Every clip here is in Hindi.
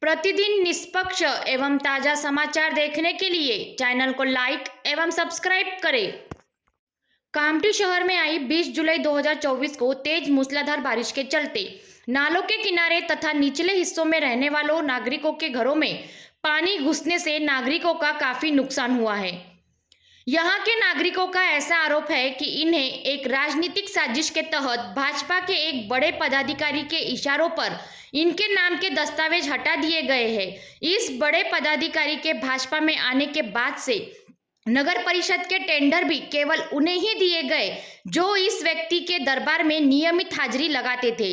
प्रतिदिन निष्पक्ष एवं ताजा समाचार देखने के लिए चैनल को लाइक एवं सब्सक्राइब करें। कामठी शहर में आई 20 जुलाई 2024 को तेज मूसलाधार बारिश के चलते नालों के किनारे तथा निचले हिस्सों में रहने वालों नागरिकों के घरों में पानी घुसने से नागरिकों का काफी नुकसान हुआ है। यहाँ के नागरिकों का ऐसा आरोप है कि इन्हें एक राजनीतिक साजिश के तहत भाजपा के एक बड़े पदाधिकारी के इशारों पर इनके नाम के दस्तावेज हटा दिए गए हैं। इस बड़े पदाधिकारी के भाजपा में आने के बाद से नगर परिषद के टेंडर भी केवल उन्हें ही दिए गए जो इस व्यक्ति के दरबार में नियमित हाजिरी लगाते थे।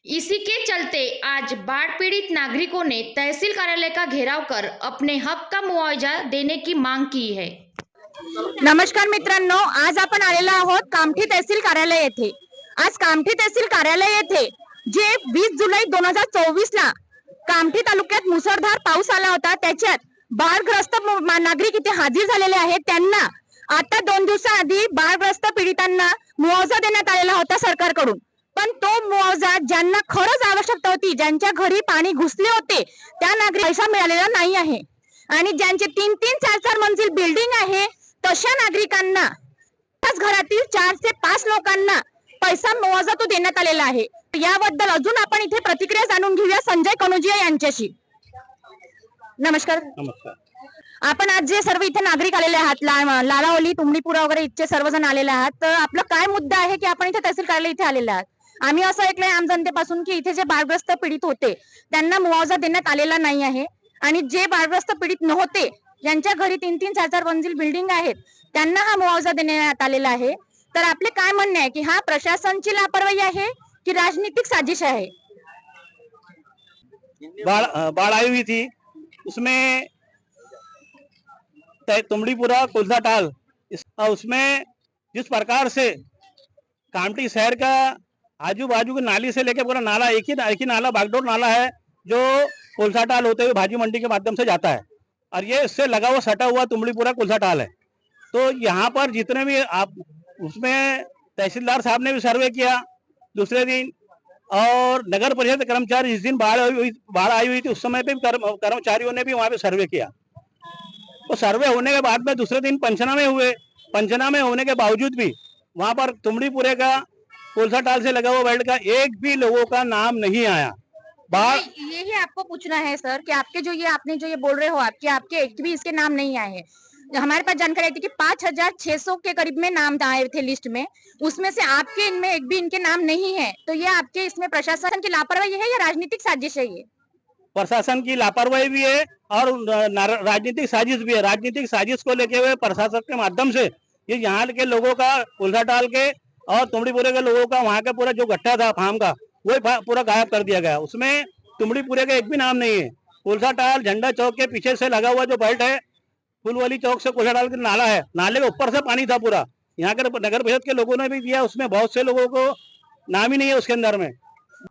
इसी के चलते आज बाढ़ पीड़ित नागरिकों ने तहसील कार्यालय का घेराव कर अपने हक का मुआवजा देने की मांग की है। नमस्कार मित्रांनो, आज आपण आलेलो आहोत कामठी तहसील कार्यालय येथे। आज कामठी तहसील कार्यालय येथे जे 20 जुलै 2024 ला कामठी तालुक्यात मुसळधार पाऊस आला होता, त्याच्यात बाढग्रस्त नागरिक इथे हाजीर झालेले आहेत। त्यांना आता 2 दिवसाआधी बाढग्रस्त पीडितांना मुआवजा देण्यात आलेला होता सरकारकडून, पण तो मुआवजा ज्यांना खरंच आवश्यकता होती, ज्यांच्या घरी पाणी घुसले होते, त्या नागरिक पैसा मिळालेला नाही आहे। आणि ज्यांचे 3-3, 4-4 मंजिल बिल्डिंग आहे तशा नागरिकांना त्याच घरातील 4 ते 5 लोकांना पैसा मुआवजा तो देण्यात आलेला आहे। याबद्दल अजून आपण इथे प्रतिक्रिया जाणून घेऊया संजय कनोजिया यांच्याशी। नमस्कार। नमस्कार। आपण आज जे सर्व इथे नागरिक आलेले आहात, लालावली, तुमडीपुरा वगैरे इथचे सर्वजण आलेले आहात, तर आपलं काय मुद्दा आहे की आपण इथे तहसील कार्यालय इथे आलेले आहात? आम्ही असं ऐकलंय आम जनतेपासून की इथे जे बाढग्रस्त पीडित होते त्यांना मुआवजा देण्यात आलेला नाही आहे आणि जे बाढग्रस्त पीडित नव्हते ज्यांच्या घरी 3-3, 4-4 मंजिल बिल्डिंग आहेत त्यांना हा मुआवजा देण्यात आलेला आहे। तर आपले काय म्हणणे आहे की हा प्रशासनाची लापरवाही आहे कि राजनीतिक साजिश है? बाढ़ आई हुई थी, उसमें तुमड़ीपुरा कुलसाटाल उसमें जिस प्रकार से कामठी शहर का आजू बाजू की नाली से लेकर पूरा नाला एक ही नाला बागडोर नाला है जो कुलसाटाल होते हुए भाजी मंडी के माध्यम से जाता है और ये इससे लगा हुआ सटा हुआ तुमड़ीपुरा कुलसाटाल है। तो यहाँ पर जितने भी आप उसमें तहसीलदार साहब ने भी सर्वे किया दूसरे दिन, और नगर परिषद कर्मचारी जिस दिन बाढ़ आई हुई थी उस समय पे कर्मचारियों ने भी वहां पे सर्वे किया। तो सर्वे होने के बाद में दूसरे दिन पंचनामे हुए। पंचनामे होने के बावजूद भी वहां पर तुमड़ीपुरे का कोलसाटाल से लगा हुआ बेल्ट का एक भी लोगों का नाम नहीं आया। बाढ़ यही आपको पूछना है सर कि आपके जो ये बोल रहे हो आपके एक भी इसके नाम नहीं आए हैं। हमारे पास जानकारी थी कि 5600 के करीब में नाम आए थे लिस्ट में, उसमें से आपके इनमें एक भी इनके नाम नहीं है। तो ये आपके इसमें प्रशासन की लापरवाही है या राजनीतिक साजिश है? ये प्रशासन की लापरवाही भी है और राजनीतिक साजिश भी है। राजनीतिक साजिश को लेके हुए प्रशासन के माध्यम से ये यहाँ के लोगों का कुलसाटाल के और तुमड़ीपुरे के लोगों का वहाँ का पूरा जो गट्ठा था फार्म का वो पूरा गायब कर दिया गया। उसमें तुमड़ीपुरे का एक भी नाम नहीं है। कुलसाटाल झंडा चौक के पीछे से लगा हुआ जो बेल्ट है, फुलवाली चौक से कुलसाटाल का नाला है, नाले के ऊपर से पानी था पूरा। यहाँ के नगर परिषद के लोगों ने भी दिया, उसमें बहुत से लोगों को नाम ही नहीं है उसके अंदर में।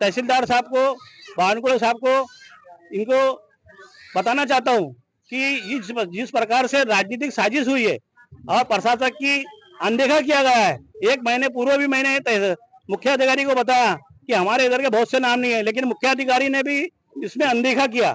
तहसीलदार साहब को, बानकुड़े साहब को, इनको बताना चाहता हूँ कि जिस प्रकार से राजनीतिक साजिश हुई है और प्रशासक की अनदेखा किया गया है। 1 महीने पूर्व भी मैंने मुख्य अधिकारी को बताया कि हमारे इधर के बहुत से नाम नहीं है, लेकिन मुख्य अधिकारी ने भी इसमें अनदेखा किया।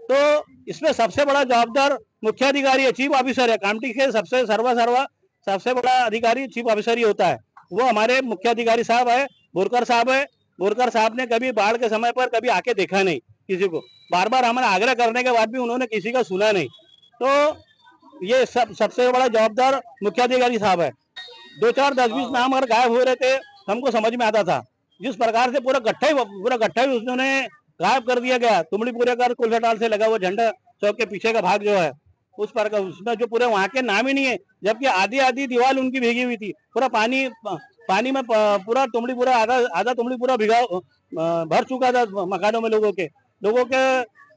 तो इसमें सबसे बड़ा जवाबदार मुख्य अधिकारी है, चीफ ऑफिसर है। कामठी के सबसे बड़ा अधिकारी चीफ ऑफिसर ही होता है। वो हमारे मुख्य अधिकारी साहब है, बोरकर साहब है। बोरकर साहब ने कभी बाढ़ के समय पर कभी आके देखा नहीं किसी को। बार बार हमारे आग्रह करने के बाद भी उन्होंने किसी का सुना नहीं। तो ये सबसे बड़ा जवाबदार मुख्य अधिकारी साहब है। 2-4, 10-20 नाम अगर गायब हो रहे थे हमको समझ में आता था। जिस प्रकार से पूरा गट्ठा ही उसने गायब कर दिया गया। तुमड़ीपुरे का कुलसाटाल से लगा हुआ झंडा चौक के पीछे का भाग जो है उस पर उसमें जो पूरे वहाँ के नाम ही नहीं है, जबकि आधी दीवार उनकी भीगी हुई थी। पूरा पानी में पूरा तुमड़ीपुरा आधा तुमड़ीपुरा भिगा भर चुका था मकानों में। लोगों के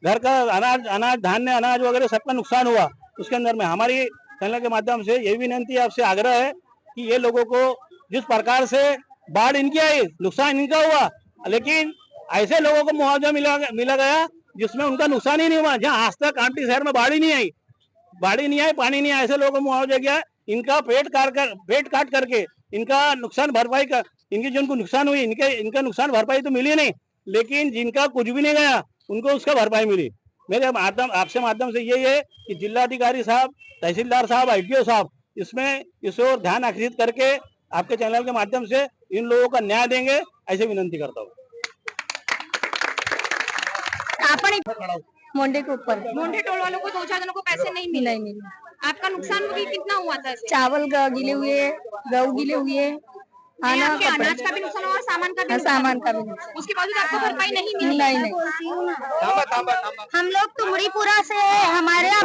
घर का अनाज धान्य अनाज वगैरह सबका नुकसान हुआ उसके अंदर में। हमारी चैनल के माध्यम से यही विनंती है, आपसे आग्रह है कि ये लोगों को जिस प्रकार से बाढ़ इनकी आई, नुकसान इनका हुआ, लेकिन ऐसे लोगों को मुआवजा मिला गया जिसमें उनका नुकसान ही नहीं हुआ। जहाँ आज तक कामठी शहर में बाढ़ ही नहीं आई, पानी नहीं आया, ऐसे लोगों को मुआवजा किया। इनका पेट काट करके इनका नुकसान भरपाई का, इनकी जिनको नुकसान हुई इनका नुकसान भरपाई तो मिली नहीं, लेकिन जिनका कुछ भी नहीं गया उनको उसका भरपाई मिली। मेरे माध्यम आपसे माध्यम से यही है कि जिलाधिकारी साहब, तहसीलदार साहब, ITO साहब इसमें इस ओर ध्यान आकर्षित करके आपके चैनल के माध्यम से इन लोगों का न्याय देंगे, ऐसे विनंती करता हूँ। आपण मोंडे के ऊपर मोंडे टोल वालों को 2-4 जनों को पैसे नहीं मिले। आपका नुकसान भी कितना हुआ था? चावल गिले हुए, गेहूं गिले हुए, नहीं, आपके अनाज का भी नुकसान हुआ और सामान का भी सामान का भी नुकसान। उसके बावजूद आपको भरपाई नहीं मिली? नहीं। हम लोग तुमड़ीपुरा से है। हमारे यहाँ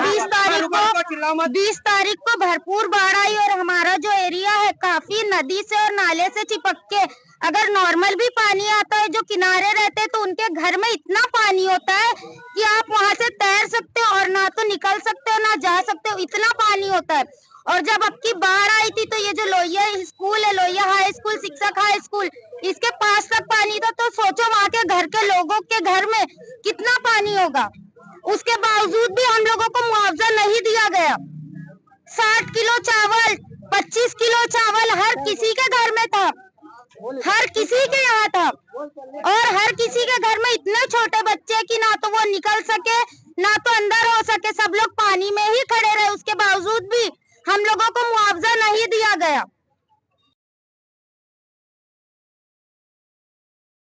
20 तारीख को भरपूर बाढ़ आई और हमारा जो एरिया है काफी नदी से और नाले से चिपक के, अगर नॉर्मल भी पानी आता है जो किनारे रहते हैं तो उनके घर में इतना पानी होता है कि आप वहाँ से तैर सकते हो और ना तो निकल सकते हो ना जा सकते हो, इतना पानी होता है। और जब अब की बाढ़ आई थी तो ये जो लोहिया स्कूल है, लोहिया हाई स्कूल, शिक्षक हाई स्कूल, इसके पास तक पानी था। तो सोचो वहाँ के घर के लोगों के घर में कितना पानी होगा। उसके बावजूद भी हम लोगों को मुआवजा नहीं दिया गया। 60 किलो चावल, 25 किलो चावल हर किसी के घर में था, हर किसी के यहाँ था। और हर किसी के घर में इतने छोटे बच्चे कि ना तो वो निकल सके ना तो अंदर हो सके, सब लोग पानी में ही खड़े रहे। उसके बावजूद भी हम लोगों को मुआवजा नहीं दिया गया।